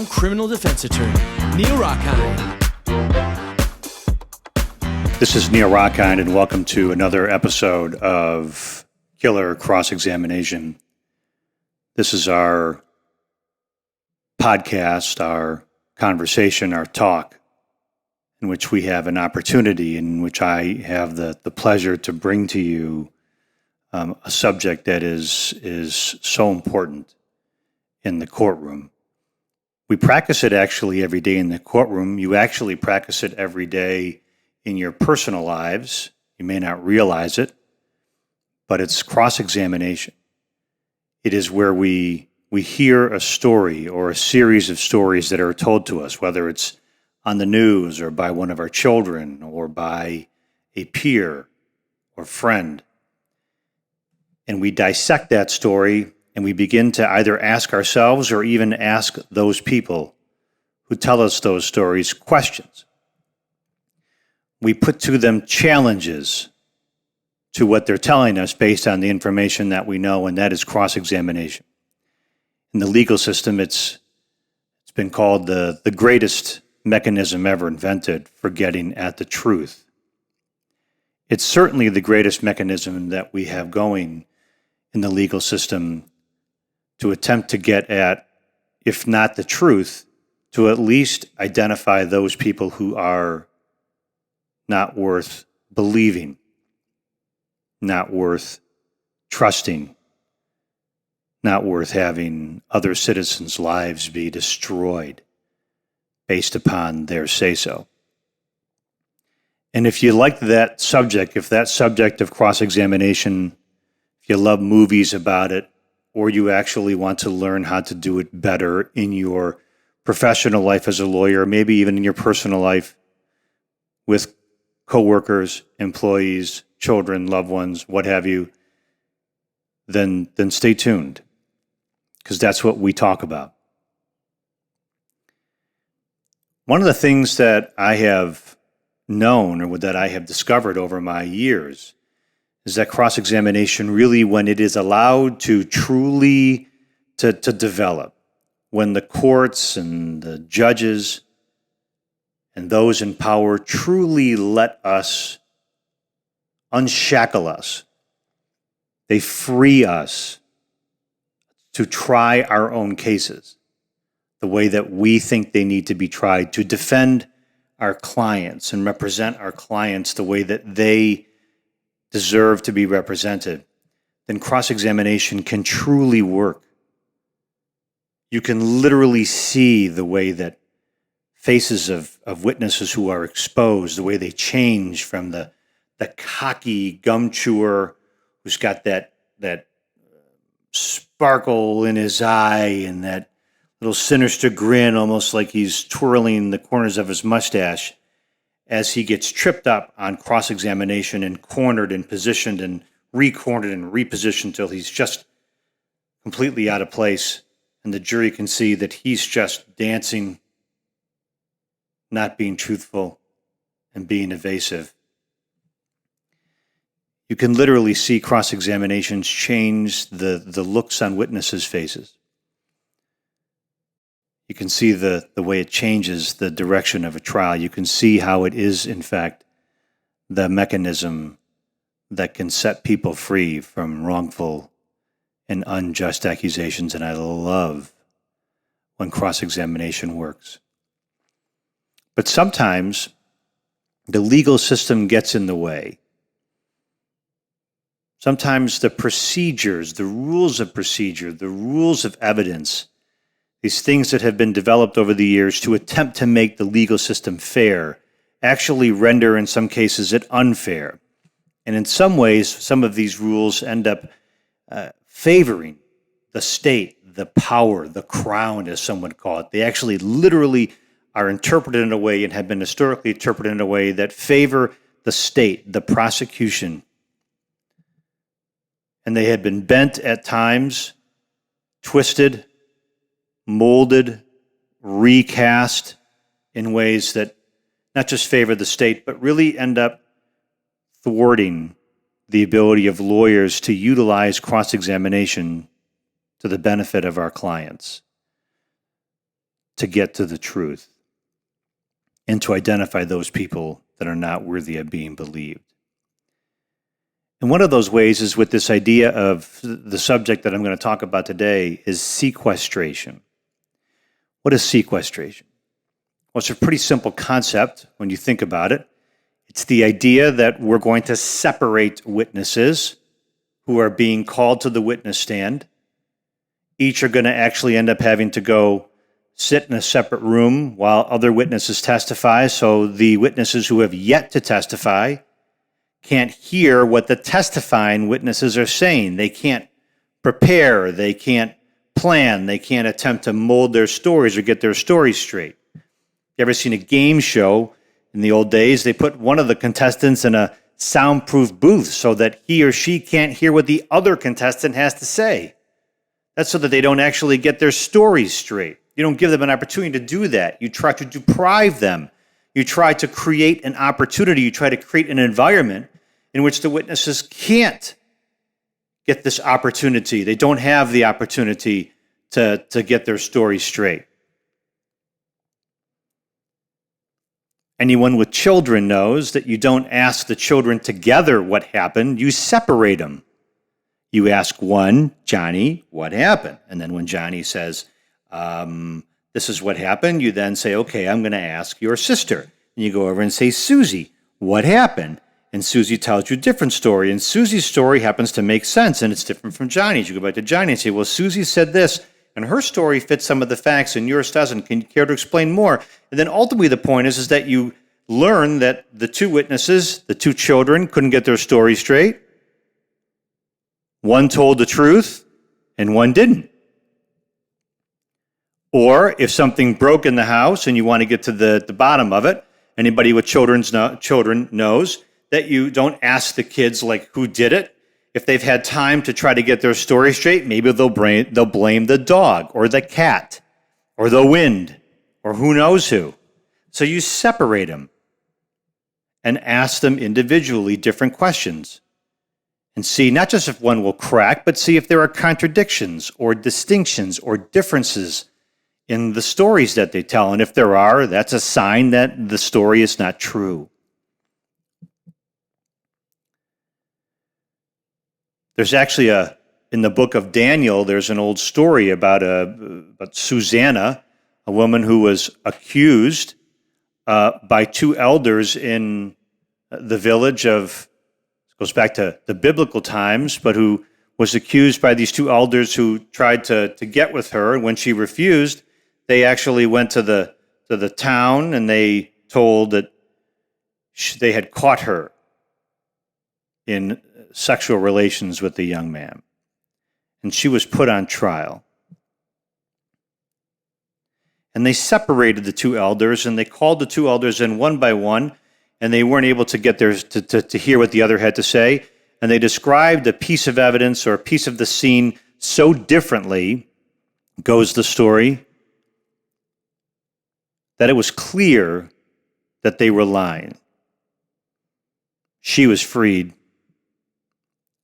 criminal defense attorney, Neil Rockine. This is Neil Rockine, and welcome to another episode of Killer Cross-Examination. This is our podcast, our conversation, our talk, in which we have an opportunity, in which I have the pleasure to bring to you a subject that is so important in the courtroom. We practice it actually every day in the courtroom. You actually practice it every day in your personal lives. You may not realize it, but it's cross-examination. It is where we hear a story or a series of stories that are told to us, whether it's on the news or by one of our children or by a peer or friend. And we dissect that story and we begin to either ask ourselves or even ask those people who tell us those stories questions. We put to them challenges to what they're telling us based on the information that we know, and that is cross-examination. In the legal system, it's been called the greatest mechanism ever invented for getting at the truth. It's certainly the greatest mechanism that we have going in the legal system to attempt to get at, if not the truth, to at least identify those people who are not worth believing, not worth trusting, not worth having other citizens' lives be destroyed based upon their say-so. And if you like that subject, if that subject of cross-examination, if you love movies about it, or you actually want to learn how to do it better in your professional life as a lawyer, maybe even in your personal life with coworkers, employees, children, loved ones, what have you, then stay tuned, because that's what we talk about. One of the things that I have known, or that I have discovered over my years, is that cross-examination really, when it is allowed to truly to develop, when the courts and the judges and those in power truly let us, unshackle us, they free us to try our own cases the way that we think they need to be tried, to defend our clients and represent our clients the way that they deserve to be represented, then cross-examination can truly work. You can literally see the way that faces of witnesses who are exposed, the way they change from the cocky gum chewer who's got that sparkle in his eye and that little sinister grin, almost like he's twirling the corners of his mustache, as he gets tripped up on cross-examination and cornered and positioned and re-cornered and repositioned till he's just completely out of place, and the jury can see that he's just dancing, not being truthful, and being evasive. You can literally see cross-examinations change the looks on witnesses' faces. You can see the way it changes the direction of a trial. You can see how it is, in fact, the mechanism that can set people free from wrongful and unjust accusations. And I love when cross-examination works. But sometimes the legal system gets in the way. Sometimes the procedures, the rules of procedure, the rules of evidence, these things that have been developed over the years to attempt to make the legal system fair, actually render, in some cases, it unfair. And in some ways, some of these rules end up favoring the state, the power, the crown, as some would call it. They actually literally are interpreted in a way, and have been historically interpreted in a way, that favor the state, the prosecution. And they had been bent at times, twisted, molded, recast in ways that not just favor the state, but really end up thwarting the ability of lawyers to utilize cross-examination to the benefit of our clients, to get to the truth and to identify those people that are not worthy of being believed. And one of those ways is with this idea of the subject that I'm going to talk about today is sequestration. What is sequestration? Well, it's a pretty simple concept when you think about it. It's the idea that we're going to separate witnesses who are being called to the witness stand. Each are going to actually end up having to go sit in a separate room while other witnesses testify, so the witnesses who have yet to testify can't hear what the testifying witnesses are saying. They can't prepare, they can't plan, they can't attempt to mold their stories or get their stories straight. You ever seen a game show? In the old days, they put one of the contestants in a soundproof booth so that he or she can't hear what the other contestant has to say. That's so that they don't actually get their stories straight. You don't give them an opportunity to do that. You try to deprive them. You try to create an opportunity. You try to create an environment in which the witnesses can't get this opportunity. They don't have the opportunity to get their story straight. Anyone with children knows that you don't ask the children together what happened. You separate them. You ask one, Johnny, what happened? And then when Johnny says, this is what happened, you then say, okay, I'm going to ask your sister. And you go over and say, Susie, what happened? And Susie tells you a different story. And Susie's story happens to make sense, and it's different from Johnny's. You go back to Johnny and say, well, Susie said this, and her story fits some of the facts, and yours doesn't. Can you care to explain more? And then ultimately the point is that you learn that the two witnesses, the two children, couldn't get their story straight. One told the truth, and one didn't. Or if something broke in the house and you want to get to the bottom of it, anybody with children knows that you don't ask the kids like who did it. If they've had time to try to get their story straight, maybe they'll blame the dog or the cat or the wind or who knows who. So you separate them and ask them individually different questions and see not just if one will crack, but see if there are contradictions or distinctions or differences in the stories that they tell. And if there are, that's a sign that the story is not true. There's actually in the book of Daniel, there's an old story about Susanna, a woman who was accused by two elders in the village of, goes back to the biblical times, but who was accused by these two elders who tried to get with her. And when she refused, they actually went to the town and they told that they had caught her in sexual relations with the young man. And she was put on trial. And they separated the two elders, and they called the two elders in one by one, and they weren't able to get to hear what the other had to say. And they described a piece of evidence or a piece of the scene so differently, goes the story, that it was clear that they were lying. She was freed,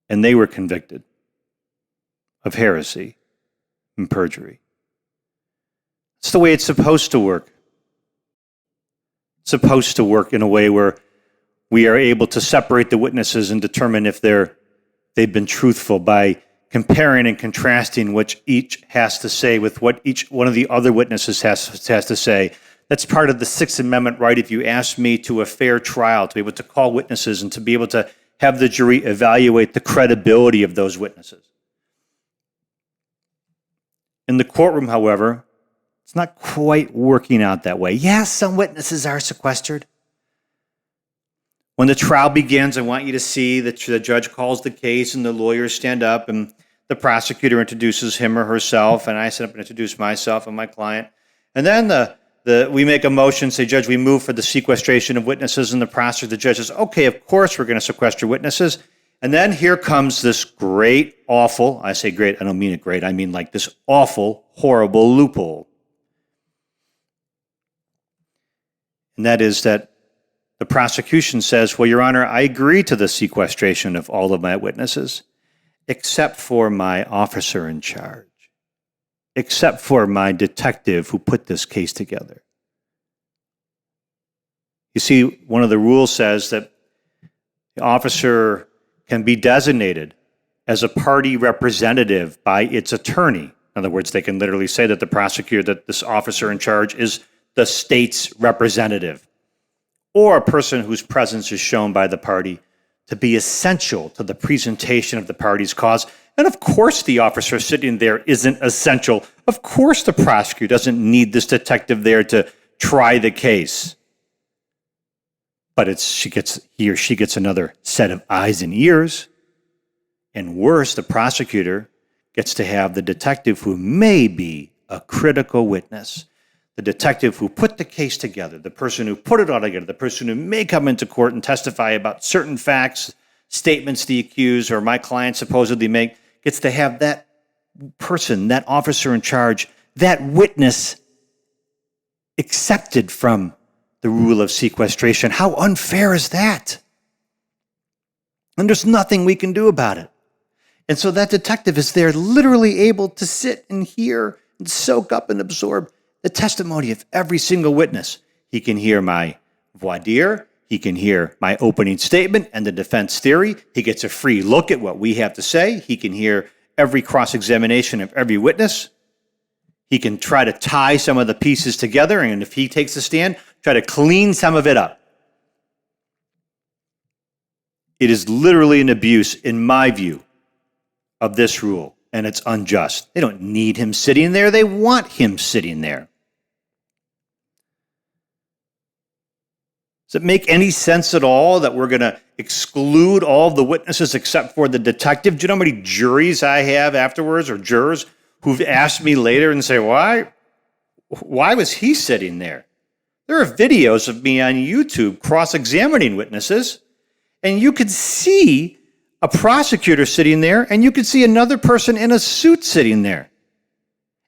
and they were convicted of heresy and perjury. It's the way it's supposed to work. It's supposed to work in a way where we are able to separate the witnesses and determine if they've been truthful by comparing and contrasting what each has to say with what each one of the other witnesses has to say. That's part of the Sixth Amendment right, if you ask me, to a fair trial, to be able to call witnesses and to be able to have the jury evaluate the credibility of those witnesses. In the courtroom, however, it's not quite working out that way. Yes, some witnesses are sequestered. When the trial begins, I want you to see that the judge calls the case and the lawyers stand up and the prosecutor introduces him or herself, and I stand up and introduce myself and my client. And then we make a motion, say, Judge, we move for the sequestration of witnesses, and the judge says, okay, of course we're going to sequester witnesses. And then here comes this great, awful, I say great, I don't mean it great, I mean like this awful, horrible loophole. And that is that the prosecution says, well, Your Honor, I agree to the sequestration of all of my witnesses, except for my officer in charge. except for my detective who put this case together. You see, one of the rules says that the officer can be designated as a party representative by its attorney. In other words, they can literally say that the prosecutor, that this officer in charge is the state's representative, or a person whose presence is shown by the party to be essential to the presentation of the party's cause. And of course the officer sitting there isn't essential. Of course the prosecutor doesn't need this detective there to try the case. But he or she gets another set of eyes and ears. And worse, the prosecutor gets to have the detective who may be a critical witness, the detective who put the case together, the person who put it all together, the person who may come into court and testify about certain facts, statements the accused or my client supposedly make, gets to have that person, that officer in charge, that witness accepted from the rule of sequestration. How unfair is that? And there's nothing we can do about it. And so that detective is there literally able to sit and hear and soak up and absorb the testimony of every single witness. He can hear my voir dire. He can hear my opening statement and the defense theory. He gets a free look at what we have to say. He can hear every cross-examination of every witness. He can try to tie some of the pieces together, and if he takes a stand, try to clean some of it up. It is literally an abuse, in my view, of this rule, and it's unjust. They don't need him sitting there. They want him sitting there. Does it make any sense at all that we're going to exclude all the witnesses except for the detective? Do you know how many juries I have afterwards, or jurors who've asked me later and say, why was he sitting there? There are videos of me on YouTube cross-examining witnesses, and you could see a prosecutor sitting there, and you could see another person in a suit sitting there.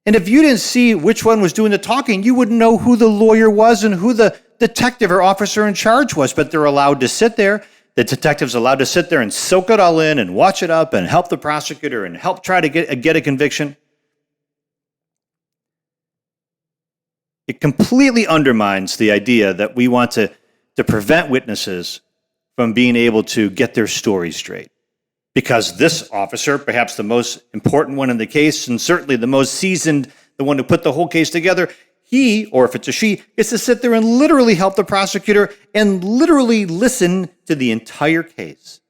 And if you didn't see which one was doing the talking, you wouldn't know who the lawyer was and who the detective or officer in charge was, but they're allowed to sit there. The detective's allowed to sit there and soak it all in and watch it up and help the prosecutor and help try to get a conviction. It completely undermines the idea that we want to prevent witnesses from being able to get their story straight. Because this officer, perhaps the most important one in the case, and certainly the most seasoned, the one who put the whole case together, he, or if it's a she, gets to sit there and literally help the prosecutor and literally listen to the entire case.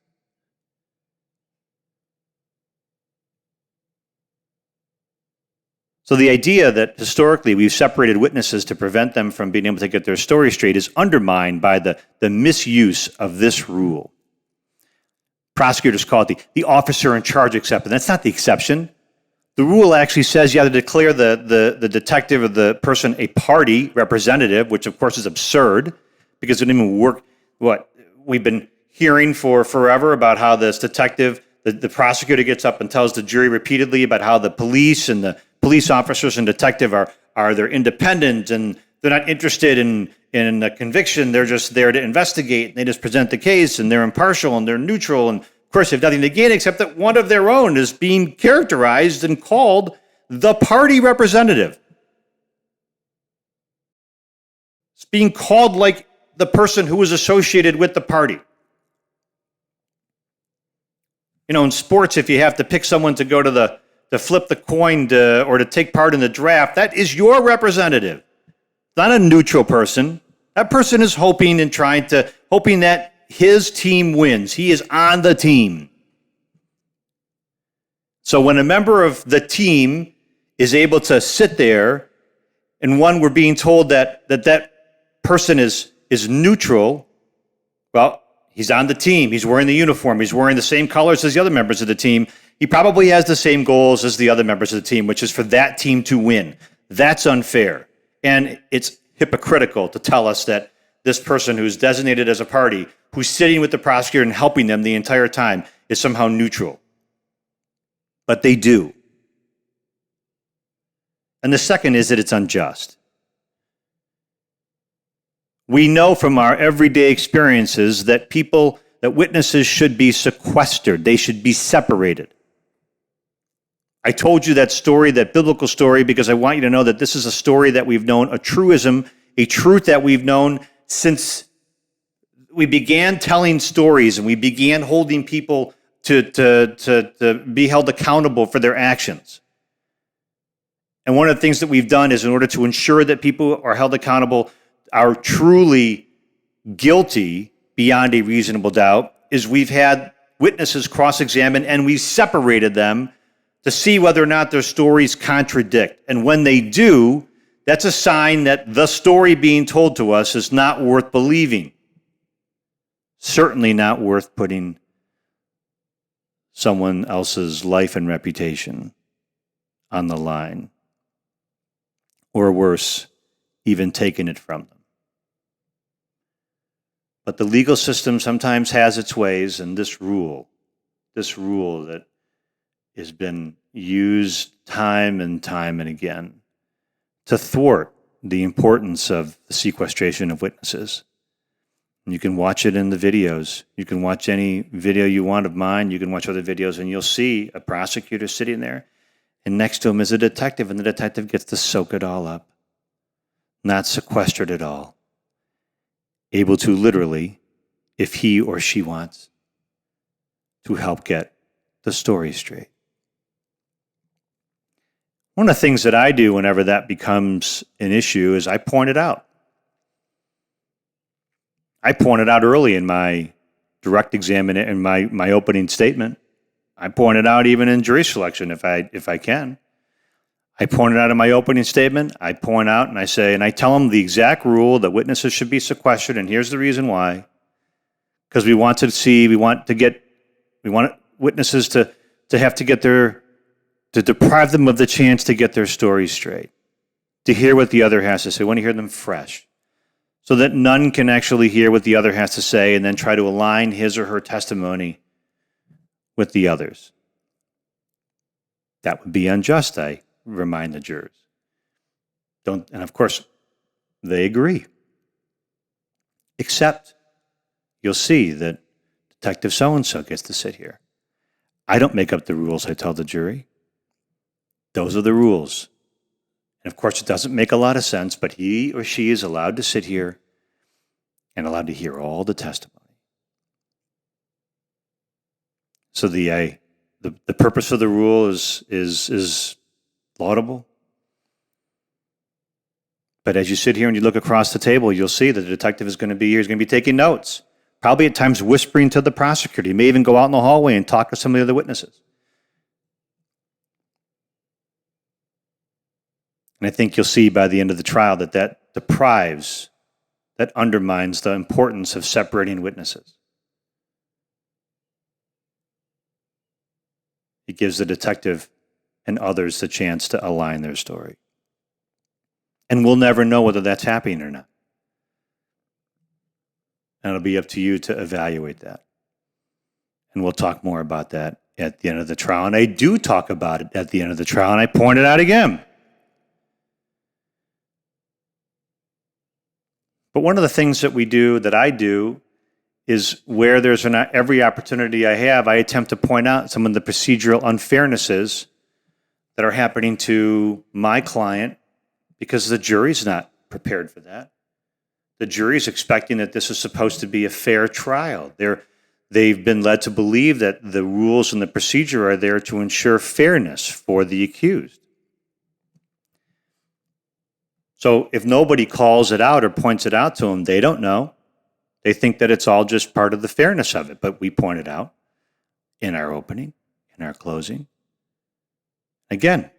So the idea that historically we've separated witnesses to prevent them from being able to get their story straight is undermined by the misuse of this rule. Prosecutors call it the officer in charge exception. That's not the exception. The rule actually says you have to declare the detective or the person a party representative, which of course is absurd because it didn't even work. What we've been hearing for forever about how this detective, the prosecutor gets up and tells the jury repeatedly about how the police and the police officers and detective they're independent and they're not interested in a conviction. They're just there to investigate. And they just present the case and they're impartial and they're neutral. And of course, they have nothing to gain except that one of their own is being characterized and called the party representative. It's being called like the person who was associated with the party. You know, in sports, if you have to pick someone to go to flip the coin or to take part in the draft, that is your representative. Not a neutral person. That person is hoping that his team wins. He is on the team. So when a member of the team is able to sit there, and we're being told that person is neutral, well, he's on the team. He's wearing the uniform. He's wearing the same colors as the other members of the team. He probably has the same goals as the other members of the team, which is for that team to win. That's unfair. And it's hypocritical to tell us that this person who's designated as a party, who's sitting with the prosecutor and helping them the entire time, is somehow neutral. But they do. And the second is that it's unjust. We know from our everyday experiences that witnesses should be sequestered. They should be separated. I told you that story, that biblical story, because I want you to know that this is a story that we've known, a truism, a truth that we've known since we began telling stories and we began holding people to be held accountable for their actions. And one of the things that we've done is, in order to ensure that people are held accountable, are truly guilty beyond a reasonable doubt, is we've had witnesses cross-examine and we separated them to see whether or not their stories contradict. And when they do, that's a sign that the story being told to us is not worth believing. Certainly not worth putting someone else's life and reputation on the line. Or worse, even taking it from them. But the legal system sometimes has its ways, and this rule that has been used time and again to thwart the importance of the sequestration of witnesses. And you can watch it in the videos. You can watch any video you want of mine. You can watch other videos, and you'll see a prosecutor sitting there, and next to him is a detective, and the detective gets to soak it all up. Not sequestered at all. Able to literally, if he or she wants, to help get the story straight. One of the things that I do whenever that becomes an issue is I point it out. I point it out early in my direct examination, in my opening statement. I point it out even in jury selection if I can. I point it out in my opening statement. I point out and I say, and I tell them the exact rule that witnesses should be sequestered, and here's the reason why. Because we want witnesses to have to get to deprive them of the chance to get their story straight, to hear what the other has to say. We want to hear them fresh, so that none can actually hear what the other has to say and then try to align his or her testimony with the others. That would be unjust, I remind the jurors. And of course, they agree. Except you'll see that Detective so-and-so gets to sit here. I don't make up the rules, I tell the jury. Those are the rules. And of course, it doesn't make a lot of sense, but he or she is allowed to sit here and allowed to hear all the testimony. So the purpose of the rule is laudable. But as you sit here and you look across the table, you'll see that the detective is going to be here. He's going to be taking notes, probably at times whispering to the prosecutor. He may even go out in the hallway and talk to some of the other witnesses. And I think you'll see by the end of the trial that undermines the importance of separating witnesses. It gives the detective and others the chance to align their story. And we'll never know whether that's happening or not. And it'll be up to you to evaluate that. And we'll talk more about that at the end of the trial. And I do talk about it at the end of the trial, and I point it out again. But one of the things that I do, is where there's every opportunity I have, I attempt to point out some of the procedural unfairnesses that are happening to my client, because the jury's not prepared for that. The jury's expecting that this is supposed to be a fair trial. They've been led to believe that the rules and the procedure are there to ensure fairness for the accused. So if nobody calls it out or points it out to them, they don't know. They think that it's all just part of the fairness of it, but we point it out in our opening, in our closing. Again,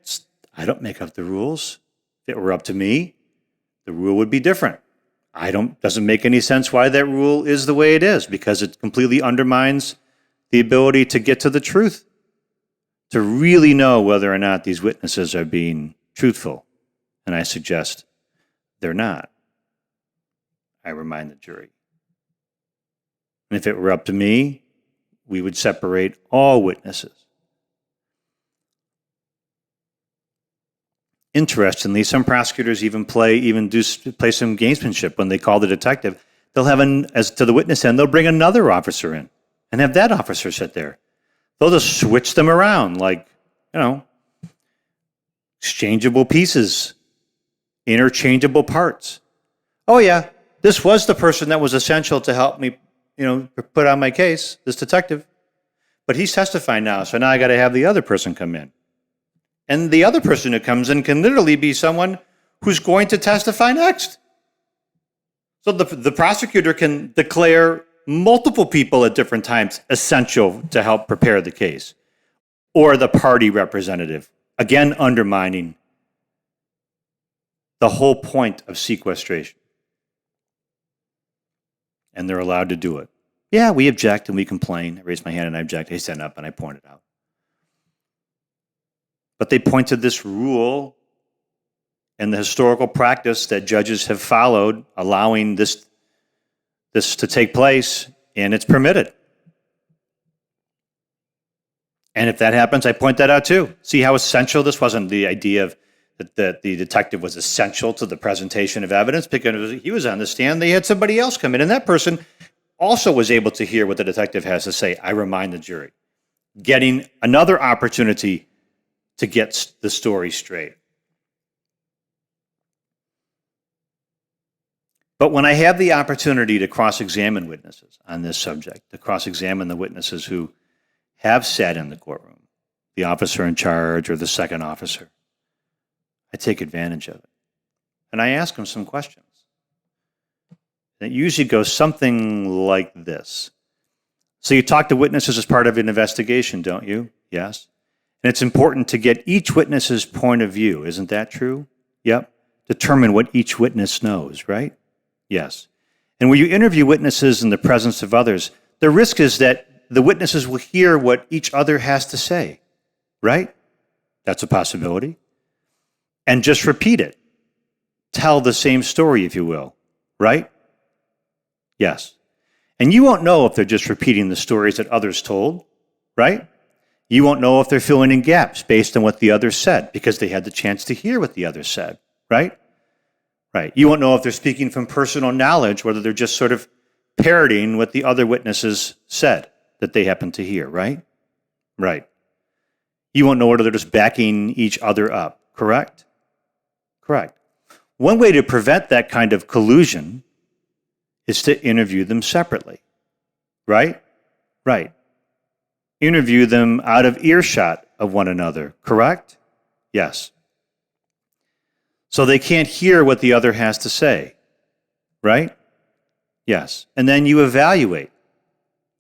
I don't make up the rules. If it were up to me, the rule would be different. Doesn't make any sense why that rule is the way it is, because it completely undermines the ability to get to the truth, to really know whether or not these witnesses are being truthful. And I suggest they're not. I remind the jury. And if it were up to me, we would separate all witnesses. Interestingly, some prosecutors even play some gamesmanship when they call the detective. They'll have as to the witness end, they'll bring another officer in and have that officer sit there. They'll just switch them around, like, exchangeable pieces, interchangeable parts. Oh yeah, this was the person that was essential to help me, put on my case, this detective. But he's testifying now, so now I got to have the other person come in. And the other person who comes in can literally be someone who's going to testify next. So the prosecutor can declare multiple people at different times essential to help prepare the case, or the party representative, again undermining the whole point of sequestration. And they're allowed to do it. Yeah, we object and we complain. I raise my hand and I object. I stand up and I point it out. But they point to this rule and the historical practice that judges have followed, allowing this to take place, and it's permitted. And if that happens, I point that out too. See how essential this wasn't the idea of that the detective was essential to the presentation of evidence, because he was on the stand. They had somebody else come in, and that person also was able to hear what the detective has to say. I remind the jury, getting another opportunity to get the story straight. But when I have the opportunity to cross-examine witnesses on this subject, to cross-examine the witnesses who have sat in the courtroom, the officer in charge or the second officer, I take advantage of it. And I ask them some questions. And it usually goes something like this. So you talk to witnesses as part of an investigation, don't you? Yes. And it's important to get each witness's point of view. Isn't that true? Yep. Determine what each witness knows, right? Yes. And when you interview witnesses in the presence of others, the risk is that the witnesses will hear what each other has to say, right? That's a possibility. And just repeat it. Tell the same story, if you will, right? Yes. And you won't know if they're just repeating the stories that others told, right? You won't know if they're filling in gaps based on what the others said because they had the chance to hear what the others said, right? Right. You won't know if they're speaking from personal knowledge, whether they're just sort of parroting what the other witnesses said that they happen to hear, right? Right. You won't know whether they're just backing each other up, correct? Correct. One way to prevent that kind of collusion is to interview them separately, right? Right. Interview them out of earshot of one another, correct? Yes. So they can't hear what the other has to say, right? Yes. And then you evaluate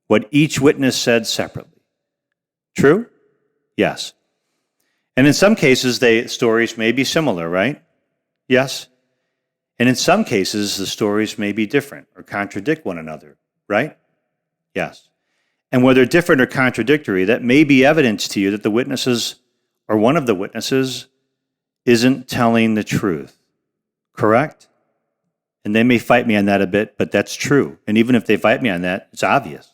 what each witness said separately. True? Yes. And in some cases, stories may be similar, right? Yes. And in some cases, the stories may be different or contradict one another, right? Yes. And where they're different or contradictory, that may be evidence to you that the witnesses or one of the witnesses isn't telling the truth, correct? And they may fight me on that a bit, but that's true. And even if they fight me on that, it's obvious.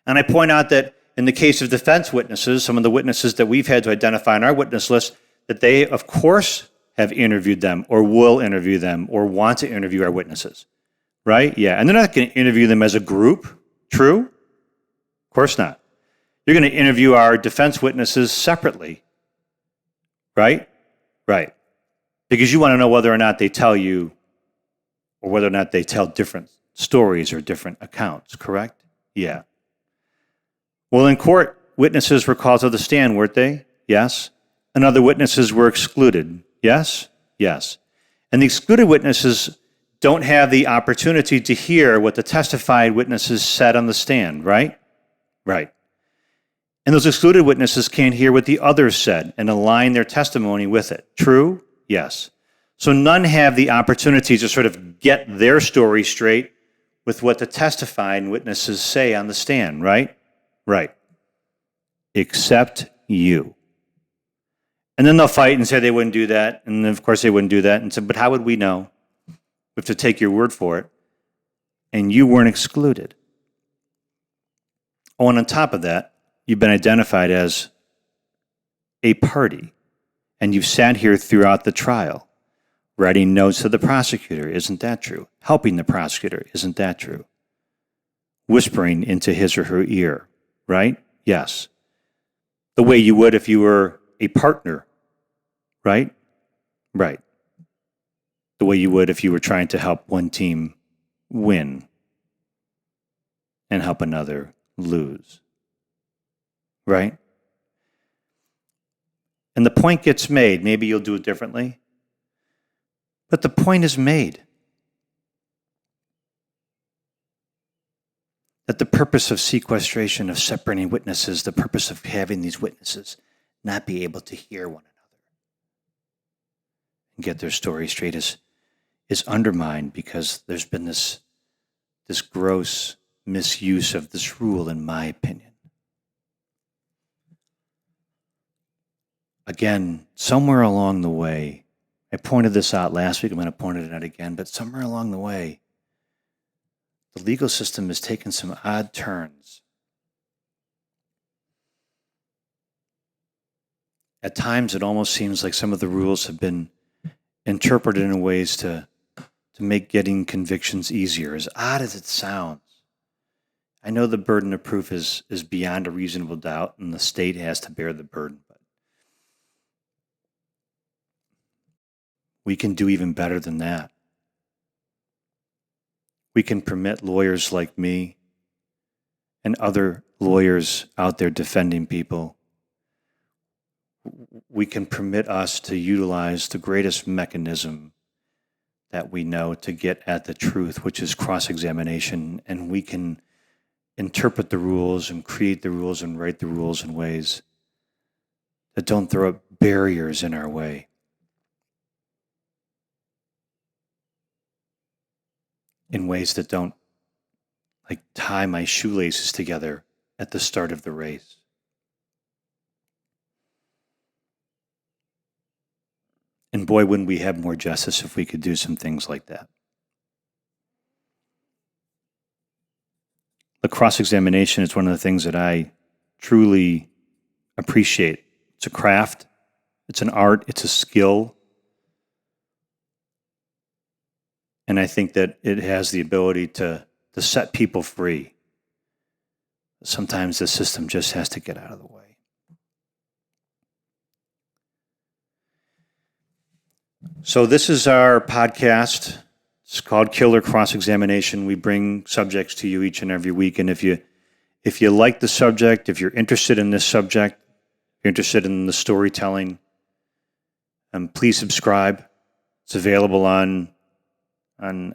And I point out that in the case of defense witnesses, some of the witnesses that we've had to identify on our witness list, that they, of course, have interviewed them or will interview them or want to interview our witnesses, right? Yeah, and they're not going to interview them as a group, true? Of course not. You're going to interview our defense witnesses separately, right? Right. Because you want to know whether or not they tell you or whether or not they tell different stories or different accounts, correct? Yeah. Well, in court, witnesses were called to the stand, weren't they? Yes. And other witnesses were excluded. Yes? Yes. And the excluded witnesses don't have the opportunity to hear what the testified witnesses said on the stand, right? Right. And those excluded witnesses can't hear what the others said and align their testimony with it. True? Yes. So none have the opportunity to sort of get their story straight with what the testifying witnesses say on the stand, right? Right. Except you. And then they'll fight and say they wouldn't do that. And of course they wouldn't do that. And so, but how would we know? We have to take your word for it. And you weren't excluded. Oh, and on top of that, you've been identified as a party. And you've sat here throughout the trial, writing notes to the prosecutor. Isn't that true? Helping the prosecutor. Isn't that true? Whispering into his or her ear, right? Yes. The way you would if you were a partner, right? Right. The way you would if you were trying to help one team win and help another lose, right? And the point gets made. Maybe you'll do it differently, but the point is made. That the purpose of sequestration, of separating witnesses, the purpose of having these witnesses not be able to hear one another and get their story straight is undermined because there's been this gross misuse of this rule, in my opinion. Again, somewhere along the way, I pointed this out last week, I'm going to point it out again, but somewhere along the way, the legal system has taken some odd turns. At times, it almost seems like some of the rules have been interpreted in ways to make getting convictions easier, as odd as it sounds. I know the burden of proof is beyond a reasonable doubt, and the state has to bear the burden, but we can do even better than that. We can permit lawyers like me and other lawyers out there defending people. We can permit us to utilize the greatest mechanism that we know to get at the truth, which is cross-examination, and we can interpret the rules and create the rules and write the rules in ways that don't throw up barriers in our way. In ways that don't tie my shoelaces together at the start of the race. And boy, wouldn't we have more justice if we could do some things like that. The cross-examination is one of the things that I truly appreciate. It's a craft, it's an art, it's a skill. And I think that it has the ability to set people free. Sometimes the system just has to get out of the way. So this is our podcast. It's called Killer Cross-Examination. We bring subjects to you each and every week. And if you like the subject, if you're interested in this subject, if you're interested in the storytelling, please subscribe. It's available on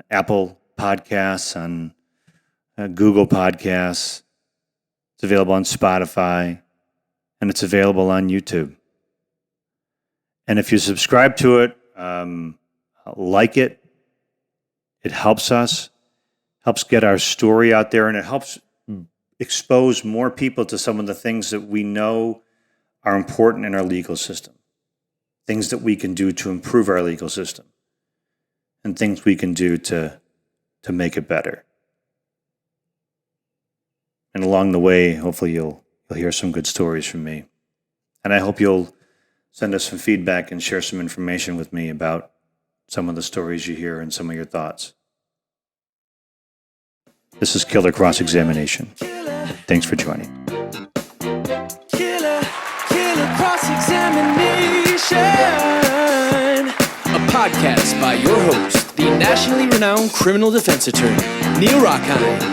Apple Podcasts, on Google Podcasts. It's available on Spotify, and it's available on YouTube. And if you subscribe to it, like it, it helps us, helps get our story out there, and it helps expose more people to some of the things that we know are important in our legal system, things that we can do to improve our legal system, and things we can do to make it better. And along the way, hopefully you'll hear some good stories from me. And I hope you'll send us some feedback and share some information with me about some of the stories you hear and some of your thoughts. This is Killer Cross-Examination. Thanks for joining. Killer Cross-Examination. A podcast by your host, the nationally renowned criminal defense attorney, Neil Rockheim.